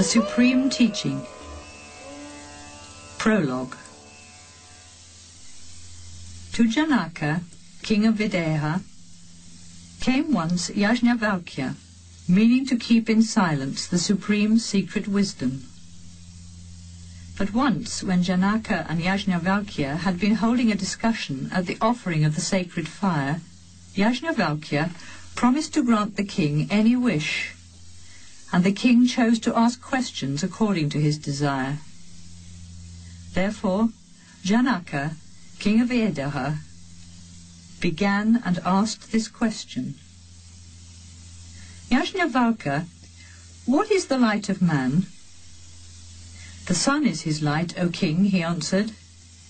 Supreme Teaching. Prologue. To Janaka, king of Videha, came once Yajnavalkya, meaning to keep in silence the supreme secret wisdom. But once, when Janaka and Yajnavalkya had been holding a discussion at the offering of the sacred fire, Yajnavalkya promised to grant the king any wish, and the king chose to ask questions according to his desire. Therefore, Janaka, king of Videha, began and asked this question. Yajnavalkya, what is the light of man? The sun is his light, O king, he answered.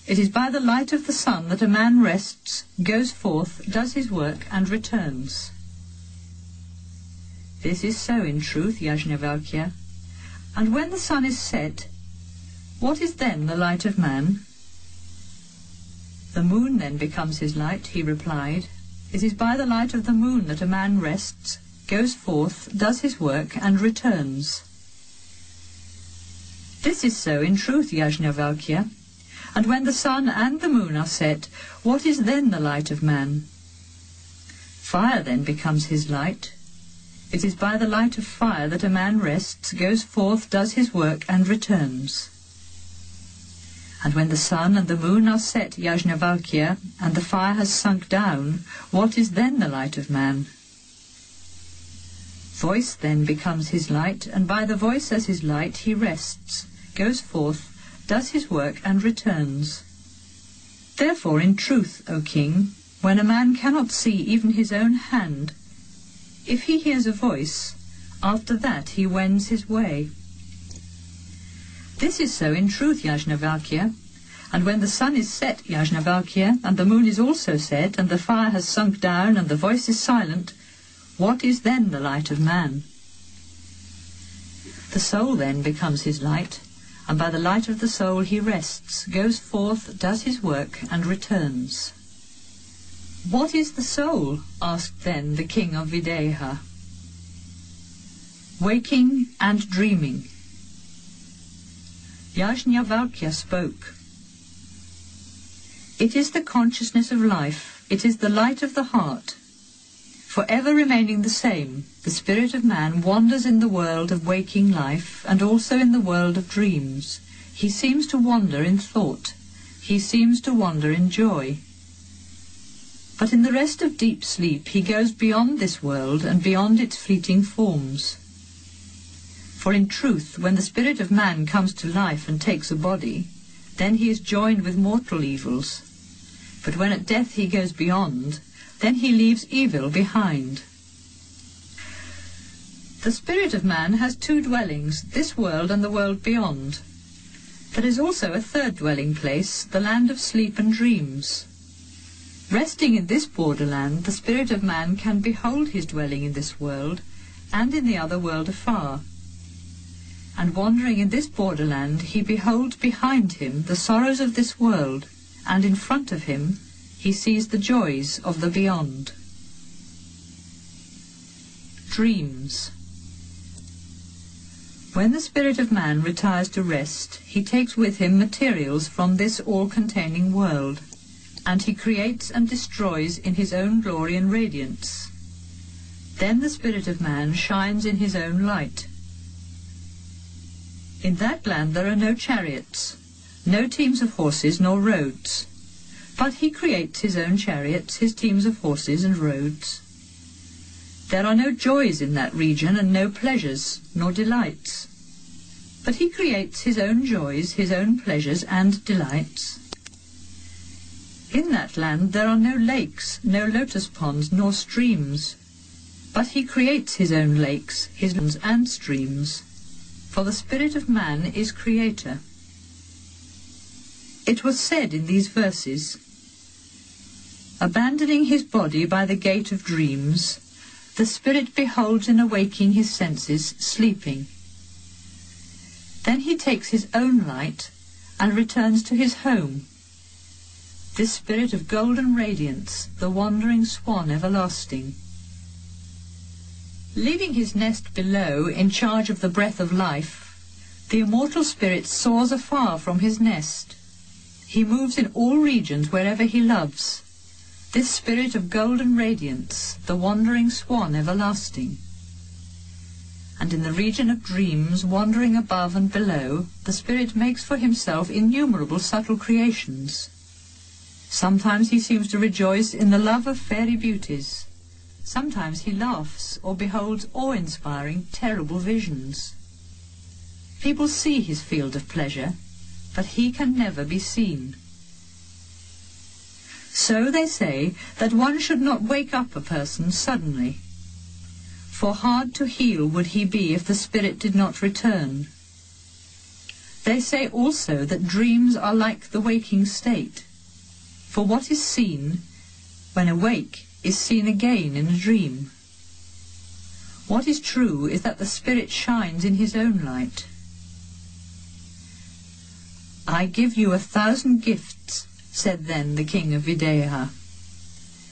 It is by the light of the sun that a man rests, goes forth, does his work, and returns. This is so in truth, Yajnavalkya. And when the sun is set, what is then the light of man? The moon then becomes his light, he replied. It is by the light of the moon that a man rests, goes forth, does his work, and returns. This is so in truth, Yajnavalkya. And when the sun and the moon are set, what is then the light of man? Fire then becomes his light. It is by the light of fire that a man rests, goes forth, does his work, and returns. And when the sun and the moon are set, Yajnavalkya, and the fire has sunk down, what is then the light of man? Voice then becomes his light, and by the voice as his light he rests, goes forth, does his work, and returns. Therefore, in truth, O king, when a man cannot see even his own hand, if he hears a voice, after that he wends his way. This is so in truth, Yajnavalkya. And when the sun is set, Yajnavalkya, and the moon is also set, and the fire has sunk down, and the voice is silent, what is then the light of man? The soul then becomes his light, and by the light of the soul he rests, goes forth, does his work, and returns. What is the soul? Asked then the king of Videha. Waking and dreaming. Yajnavalkya spoke. It is the consciousness of life, it is the light of the heart. Forever remaining the same, the spirit of man wanders in the world of waking life and also in the world of dreams. He seems to wander in thought. He seems to wander in joy. But in the rest of deep sleep he goes beyond this world and beyond its fleeting forms. For in truth, when the spirit of man comes to life and takes a body, then he is joined with mortal evils. But when at death he goes beyond, then he leaves evil behind. The spirit of man has two dwellings, this world and the world beyond. There is also a third dwelling place, the land of sleep and dreams. Resting in this borderland, the spirit of man can behold his dwelling in this world and in the other world afar. And wandering in this borderland, he beholds behind him the sorrows of this world, and in front of him he sees the joys of the beyond. Dreams. When the spirit of man retires to rest, he takes with him materials from this all-containing world, and he creates and destroys in his own glory and radiance. Then the spirit of man shines in his own light. In that land there are no chariots, no teams of horses nor roads. But he creates his own chariots, his teams of horses and roads. There are no joys in that region and no pleasures nor delights. But he creates his own joys, his own pleasures and delights. In that land there are no lakes, no lotus ponds nor streams. But he creates his own lakes, his ponds and streams. For the spirit of man is creator. It was said in these verses, abandoning his body by the gate of dreams, the spirit beholds in awaking his senses, sleeping. Then he takes his own light and returns to his home. This spirit of golden radiance, the wandering swan everlasting. Leaving his nest below in charge of the breath of life, The immortal spirit soars afar from his nest. He moves in all regions wherever he loves. This spirit of golden radiance, the wandering swan everlasting. And in the region of dreams, wandering above and below, the spirit makes for himself innumerable subtle creations. Sometimes he seems to rejoice in the love of fairy beauties. Sometimes he laughs or beholds awe-inspiring, terrible visions. People see his field of pleasure, but he can never be seen. So they say that one should not wake up a person suddenly, for hard to heal would he be if the spirit did not return. They say also that dreams are like the waking state, for what is seen when awake is seen again in a dream. What is true is that the spirit shines in his own light. I give you 1,000 gifts, said then the king of Videha,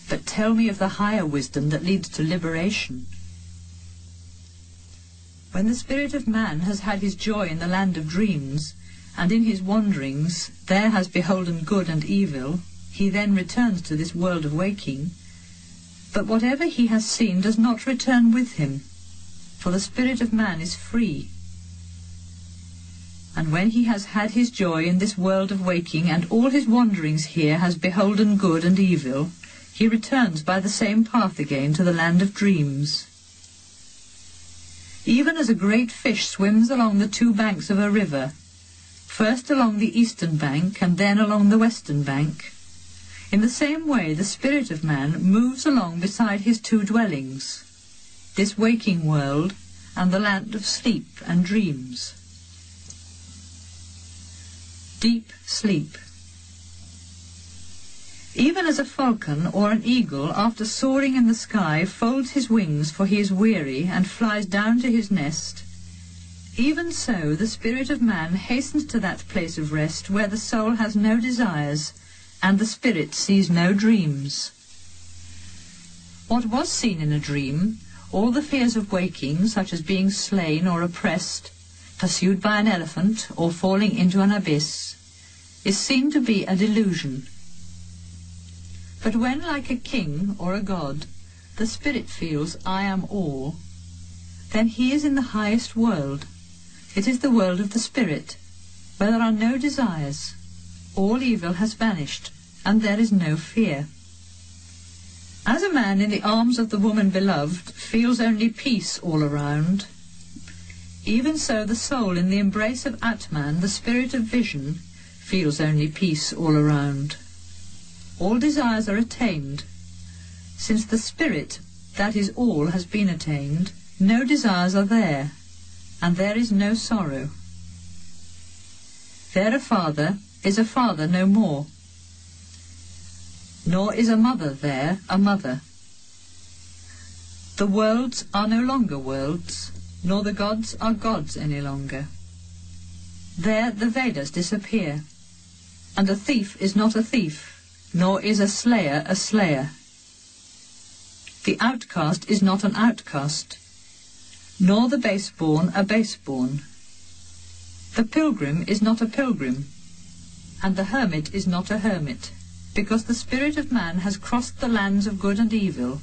but tell me of the higher wisdom that leads to liberation. When the spirit of man has had his joy in the land of dreams, and in his wanderings there has beholden good and evil, he then returns to this world of waking. But whatever he has seen does not return with him, for the spirit of man is free. And when he has had his joy in this world of waking, and all his wanderings here has beholden good and evil, he returns by the same path again to the land of dreams. Even as a great fish swims along the two banks of a river, first along the eastern bank and then along the western bank, in the same way the spirit of man moves along beside his two dwellings, this waking world and the land of sleep and dreams. Deep sleep. Even as a falcon or an eagle, after soaring in the sky, folds his wings for he is weary and flies down to his nest, even so the spirit of man hastens to that place of rest where the soul has no desires and the spirit sees no dreams. What was seen in a dream, all the fears of waking, such as being slain or oppressed, pursued by an elephant or falling into an abyss, is seen to be a delusion. But when, like a king or a god, the spirit feels I am all, then he is in the highest world. It is the world of the spirit, where there are no desires, all evil has vanished, and there is no fear. As a man in the arms of the woman beloved feels only peace all around, even so the soul in the embrace of Atman, the spirit of vision, feels only peace all around. All desires are attained. Since the spirit, that is all, has been attained, no desires are there, and there is no sorrow. There a father is a father no more, nor is a mother there a mother. The worlds are no longer worlds, nor the gods are gods any longer. There the Vedas disappear, and a thief is not a thief, nor is a slayer a slayer. The outcast is not an outcast, nor the base-born a base-born. The pilgrim is not a pilgrim, and the hermit is not a hermit, because the spirit of man has crossed the lands of good and evil,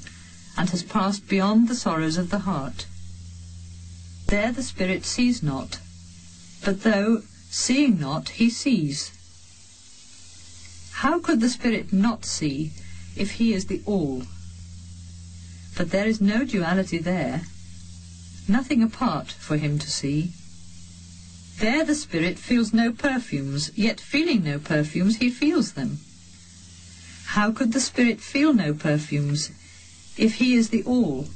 and has passed beyond the sorrows of the heart. There the spirit sees not, but though seeing not, he sees. How could the spirit not see if he is the all? But there is no duality there, nothing apart for him to see. There the spirit feels no perfumes, yet feeling no perfumes he feels them. How could the spirit feel no perfumes if he is the all?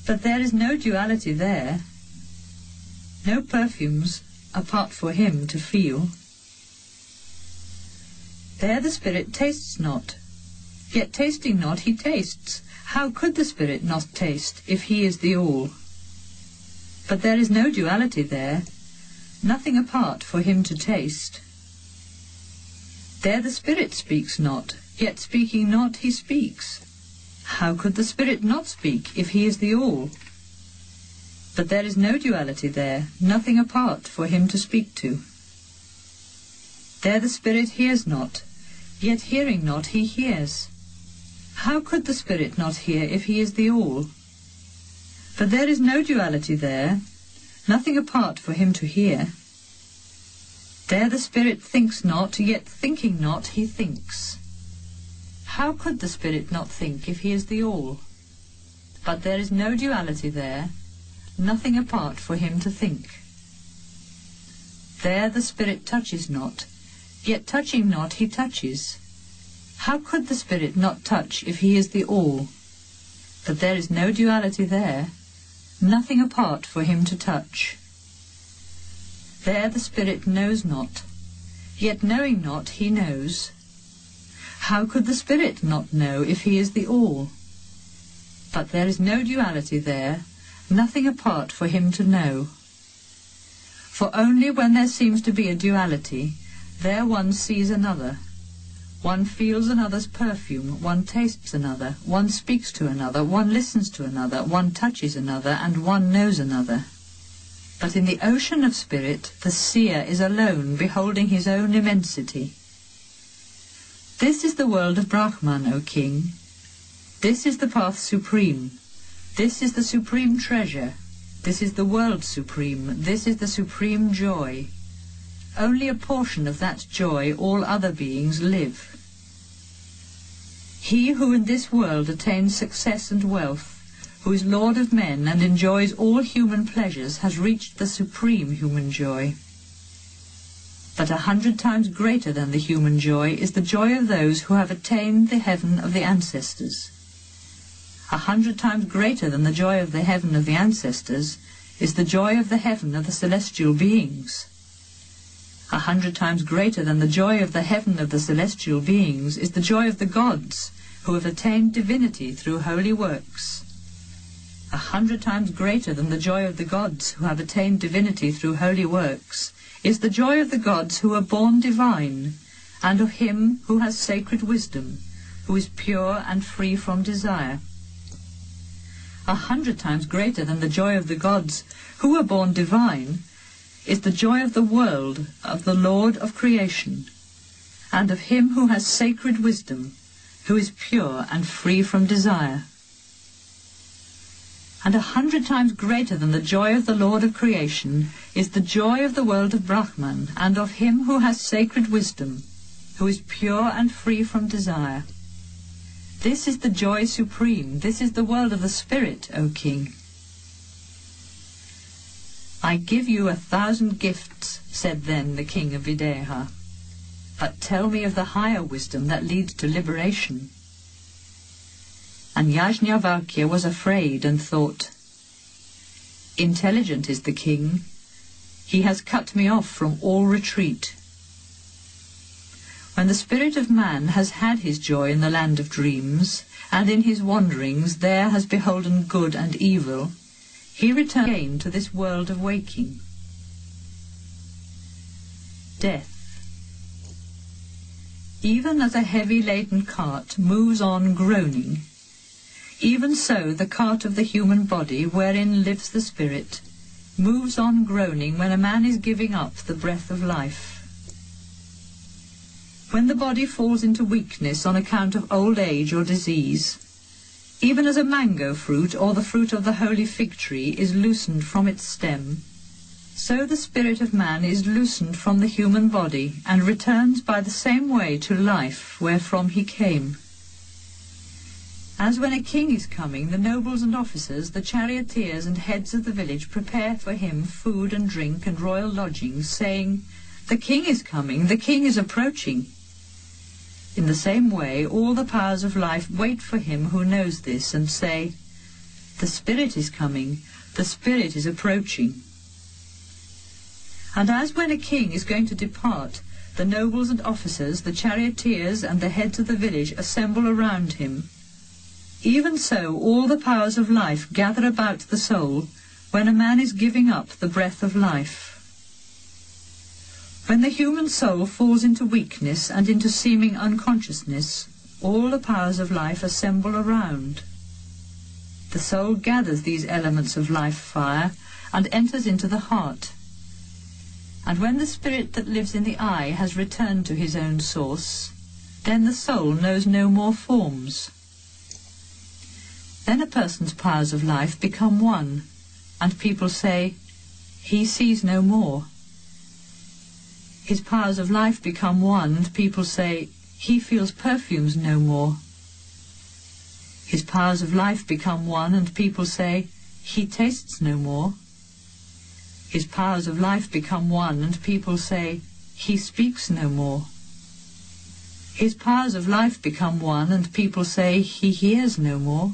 But there is no duality there, no perfumes apart for him to feel. There the spirit tastes not, yet tasting not he tastes. How could the spirit not taste if he is the all? But there is no duality there, nothing apart for him to taste. There the spirit speaks not, yet speaking not he speaks. How could the spirit not speak if he is the all? But there is no duality there, nothing apart for him to speak to. There the spirit hears not, yet hearing not he hears. How could the spirit not hear if he is the all? But there is no duality there, nothing apart for him to hear. There the spirit thinks not, yet thinking not he thinks. How could the spirit not think if he is the all? But there is no duality there, nothing apart for him to think. There the spirit touches not, yet touching not he touches. How could the spirit not touch if he is the all? But there is no duality there, nothing apart for him to touch. There the spirit knows not, yet knowing not he knows. How could the spirit not know if he is the all? But there is no duality there, nothing apart for him to know. For only when there seems to be a duality, there one sees another. One feels another's perfume, one tastes another, one speaks to another, one listens to another, one touches another, and one knows another. But in the ocean of spirit, the seer is alone, beholding his own immensity. This is the world of Brahman, O king. This is the path supreme. This is the supreme treasure. This is the world supreme. This is the supreme joy. Only a portion of that joy all other beings live. He who in this world attains success and wealth, who is lord of men and enjoys all human pleasures, has reached the supreme human joy. But 100 times greater than the human joy is the joy of those who have attained the heaven of the ancestors. 100 times greater than the joy of the heaven of the ancestors is the joy of the heaven of the celestial beings. 100 times greater than the joy of the heaven of the celestial beings is the joy of the gods, who have attained divinity through holy works. 100 times greater than the joy of the gods who have attained divinity through holy works is the joy of the gods who are born divine, and of him who has sacred wisdom, who is pure and free from desire. 100 times greater than the joy of the gods who are born divine is the joy of the world, of the Lord of creation, and of him who has sacred wisdom, who is pure and free from desire. And 100 times greater than the joy of the Lord of creation is the joy of the world of Brahman, and of him who has sacred wisdom, who is pure and free from desire. This is the joy supreme, this is the world of the spirit, O king. I give you 1,000 gifts, said then the king of Videha, but tell me of the higher wisdom that leads to liberation. And Yajnavalkya was afraid and thought, intelligent is the king, he has cut me off from all retreat. When the spirit of man has had his joy in the land of dreams, and in his wanderings there has beholden good and evil, he returns again to this world of waking. Death. Even as a heavy-laden cart moves on groaning, even so the cart of the human body, wherein lives the spirit, moves on groaning when a man is giving up the breath of life. When the body falls into weakness on account of old age or disease, even as a mango fruit or the fruit of the holy fig tree is loosened from its stem, so the spirit of man is loosened from the human body and returns by the same way to life wherefrom he came. As when a king is coming, the nobles and officers, the charioteers and heads of the village prepare for him food and drink and royal lodgings, saying, "The king is coming, the king is approaching." In the same way, all the powers of life wait for him who knows this and say, "The spirit is coming, the spirit is approaching." And as when a king is going to depart, the nobles and officers, the charioteers and the heads of the village assemble around him, even so all the powers of life gather about the soul when a man is giving up the breath of life. When the human soul falls into weakness and into seeming unconsciousness, all the powers of life assemble around. The soul gathers these elements of life fire and enters into the heart. And when the spirit that lives in the eye has returned to his own source, then the soul knows no more forms. Then a person's powers of life become one, and people say, he sees no more. His powers of life become one, and people say, he feels perfumes no more. His powers of life become one, and people say, he tastes no more. His powers of life become one, and people say, he speaks no more. His powers of life become one, and people say, he hears no more.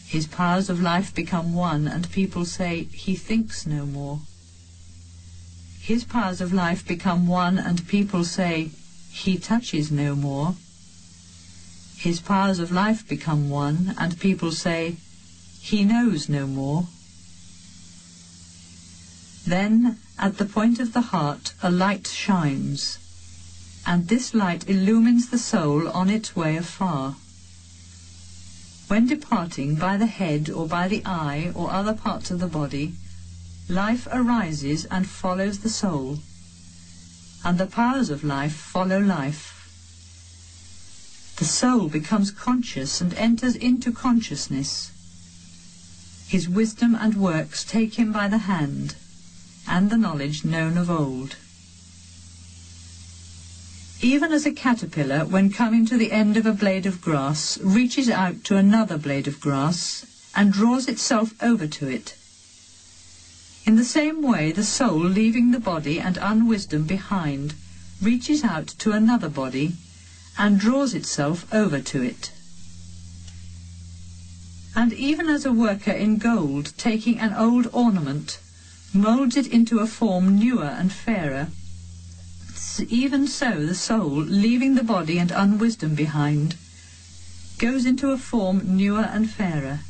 His powers of life become one, and people say, he thinks no more. His powers of life become one, and people say, he touches no more. His powers of life become one, and people say, he knows no more. Then, at the point of the heart, a light shines, and this light illumines the soul on its way afar. When departing by the head or by the eye or other parts of the body, life arises and follows the soul, and the powers of life follow life. The soul becomes conscious and enters into consciousness. His wisdom and works take him by the hand, and the knowledge known of old. Even as a caterpillar, when coming to the end of a blade of grass, reaches out to another blade of grass and draws itself over to it, in the same way the soul, leaving the body and unwisdom behind, reaches out to another body and draws itself over to it. And even as a worker in gold, taking an old ornament, moulds it into a form newer and fairer, even so the soul, leaving the body and unwisdom behind, goes into a form newer and fairer,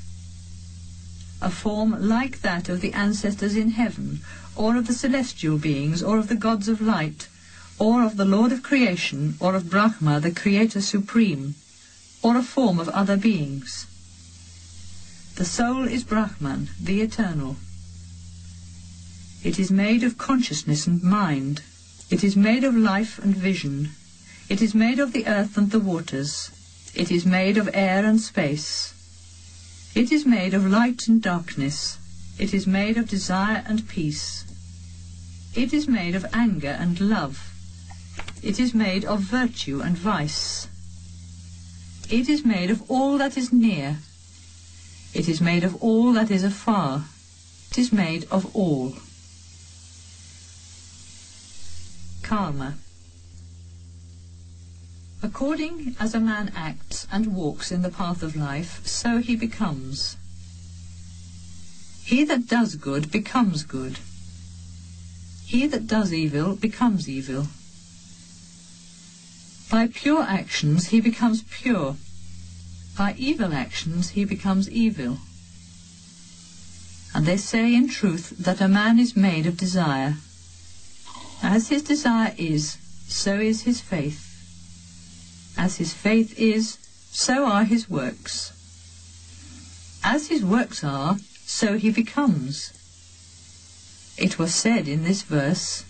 a form like that of the ancestors in heaven, or of the celestial beings, or of the gods of light, or of the Lord of creation, or of Brahma, the Creator Supreme, or a form of other beings. The soul is Brahman, the Eternal. It is made of consciousness and mind. It is made of life and vision. It is made of the earth and the waters. It is made of air and space. It is made of light and darkness. It is made of desire and peace. It is made of anger and love. It is made of virtue and vice. It is made of all that is near. It is made of all that is afar. It is made of all. Karma. According as a man acts and walks in the path of life, so he becomes. He that does good becomes good. He that does evil becomes evil. By pure actions he becomes pure. By evil actions he becomes evil. And they say in truth that a man is made of desire. As his desire is, so is his faith. As his faith is, so are his works. As his works are, so he becomes. It was said in this verse,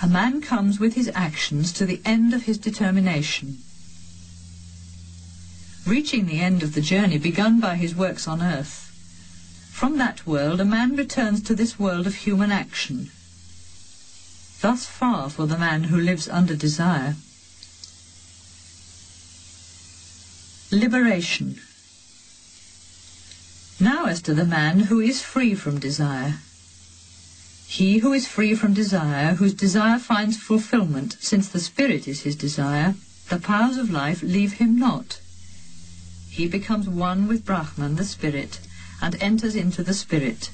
a man comes with his actions to the end of his determination. Reaching the end of the journey begun by his works on earth, from that world a man returns to this world of human action. Thus far for the man who lives under desire. Liberation. Now as to the man who is free from desire. He who is free from desire, whose desire finds fulfillment, since the spirit is his desire, the powers of life leave him not. He becomes one with Brahman, the spirit, and enters into the spirit.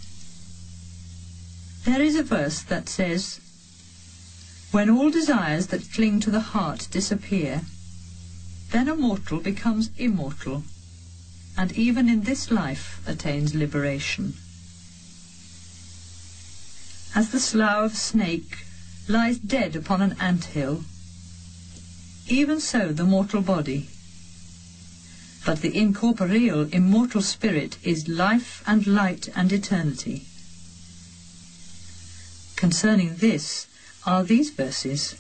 There is a verse that says, when all desires that cling to the heart disappear, then a mortal becomes immortal, and even in this life attains liberation. As the slough of snake lies dead upon an ant-hill, even so the mortal body. but the incorporeal, immortal spirit is life and light and eternity. Concerning this are these verses.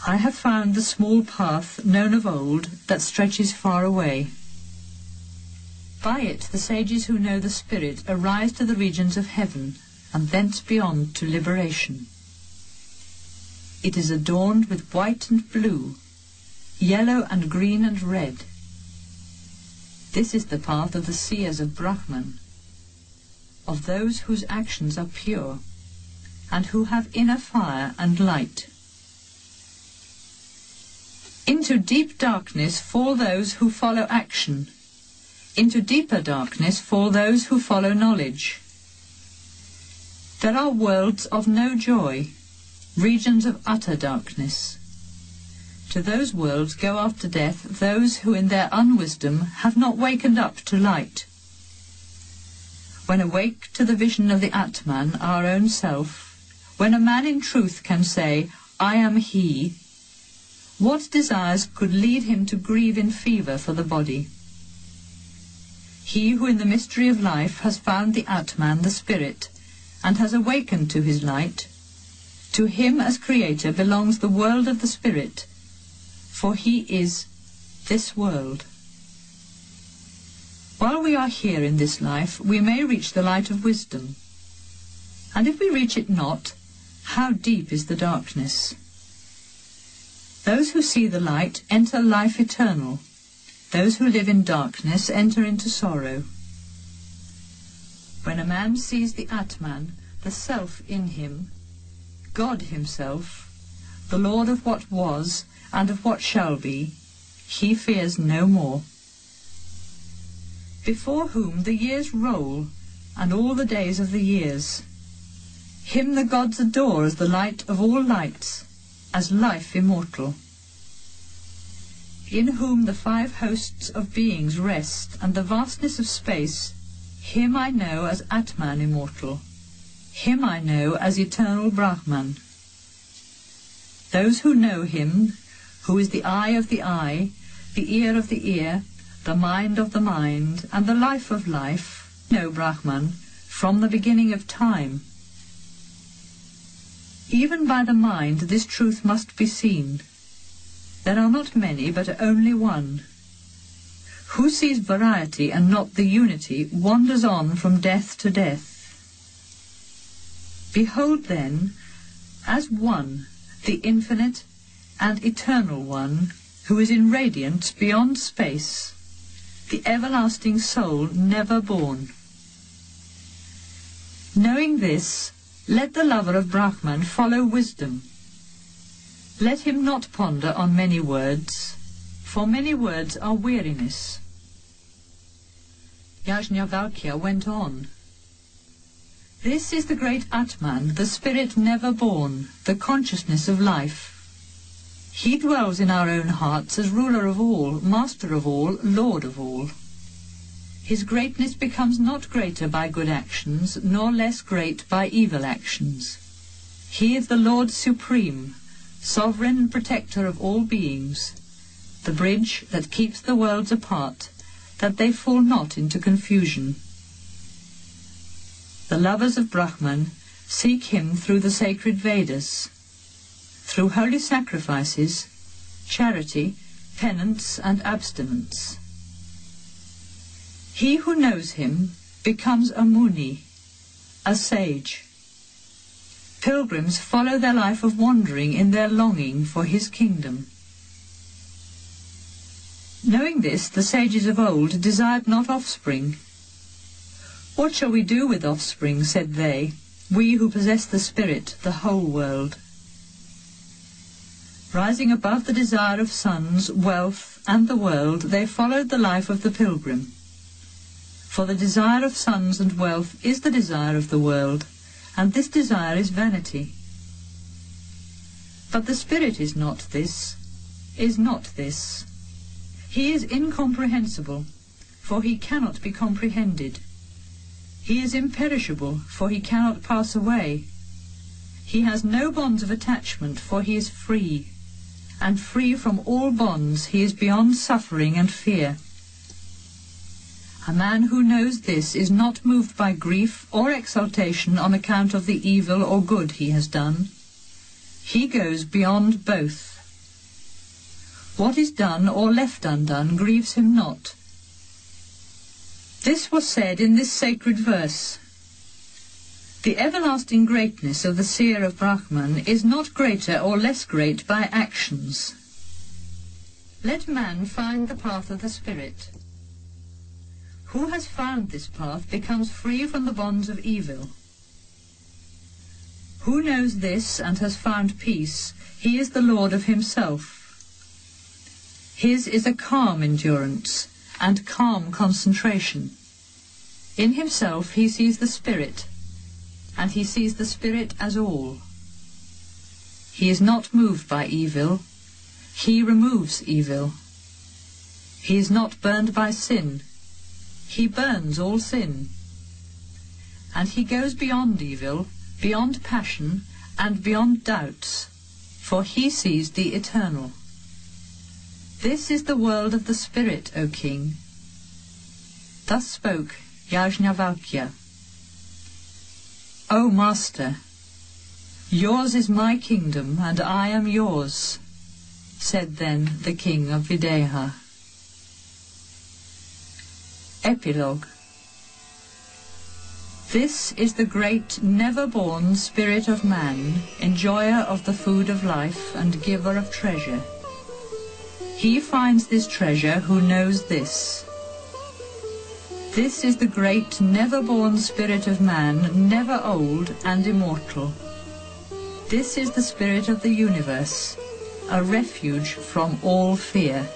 I have found the small path known of old that stretches far away. By it the sages who know the Spirit arise to the regions of heaven, and thence beyond to liberation. It is adorned with white and blue, yellow and green and red. This is the path of the seers of Brahman, of those whose actions are pure, and who have inner fire and light. Into deep darkness fall those who follow action. Into deeper darkness fall those who follow knowledge. There are worlds of no joy, regions of utter darkness. To those worlds go after death those who in their unwisdom have not wakened up to light. When awake to the vision of the Atman, our own self, when a man in truth can say, I am he, what desires could lead him to grieve in fever for the body? He who in the mystery of life has found the Atman, the Spirit, and has awakened to his light, to him as Creator belongs the world of the Spirit, for he is this world. While we are here in this life, we may reach the light of wisdom, and if we reach it not, how deep is the darkness? Those who see the light enter life eternal. Those who live in darkness enter into sorrow. When a man sees the Atman, the Self in him, God himself, the Lord of what was and of what shall be, he fears no more. Before whom the years roll, and all the days of the years. Him the gods adore as the light of all lights, as life immortal. In whom the 5 hosts of beings rest, and the vastness of space, him I know as Atman immortal, him I know as eternal Brahman. Those who know him, who is the eye of the eye, the ear of the ear, the mind of the mind, and the life of life, know Brahman from the beginning of time. Even by the mind this truth must be seen. There are not many, but only one. Who sees variety and not the unity wanders on from death to death. Behold then, as one, the infinite and eternal one, who is in radiance beyond space, the everlasting soul never born. Knowing this, let the lover of Brahman follow wisdom. Let him not ponder on many words, for many words are weariness. Yajnavalkya went on. This is the great Atman, the spirit never born, the consciousness of life. He dwells in our own hearts as ruler of all, master of all, lord of all. His greatness becomes not greater by good actions, nor less great by evil actions. He is the Lord Supreme, sovereign and protector of all beings, the bridge that keeps the worlds apart, that they fall not into confusion. The lovers of Brahman seek him through the sacred Vedas, through holy sacrifices, charity, penance and abstinence. He who knows him becomes a Muni, a sage. Pilgrims follow their life of wandering in their longing for his kingdom. Knowing this, the sages of old desired not offspring. What shall we do with offspring, said they, we who possess the spirit, the whole world? Rising above the desire of sons, wealth, and the world, they followed the life of the pilgrim. For the desire of sons and wealth is the desire of the world, and this desire is vanity. But the spirit is not this, is not this. He is incomprehensible, for he cannot be comprehended. He is imperishable, for he cannot pass away. He has no bonds of attachment, for he is free, and free from all bonds. He is beyond suffering and fear. A man who knows this is not moved by grief or exultation on account of the evil or good he has done. He goes beyond both. What is done or left undone grieves him not. This was said in this sacred verse. The everlasting greatness of the seer of Brahman is not greater or less great by actions. Let man find the path of the spirit. Who has found this path becomes free from the bonds of evil. Who knows this and has found peace, he is the Lord of himself. His is a calm endurance and calm concentration. In himself he sees the spirit, and he sees the spirit as all. He is not moved by evil. He removes evil. He is not burned by sin. He burns all sin. And he goes beyond evil, beyond passion, and beyond doubts, for he sees the eternal. This is the world of the spirit, O king. Thus spoke Yajnavalkya. O master, yours is my kingdom, and I am yours, said then the king of Videha. Epilogue. This is the great, never-born spirit of man, enjoyer of the food of life and giver of treasure. He finds this treasure who knows this. This is the great, never-born spirit of man, never old and immortal. This is the spirit of the universe, a refuge from all fear.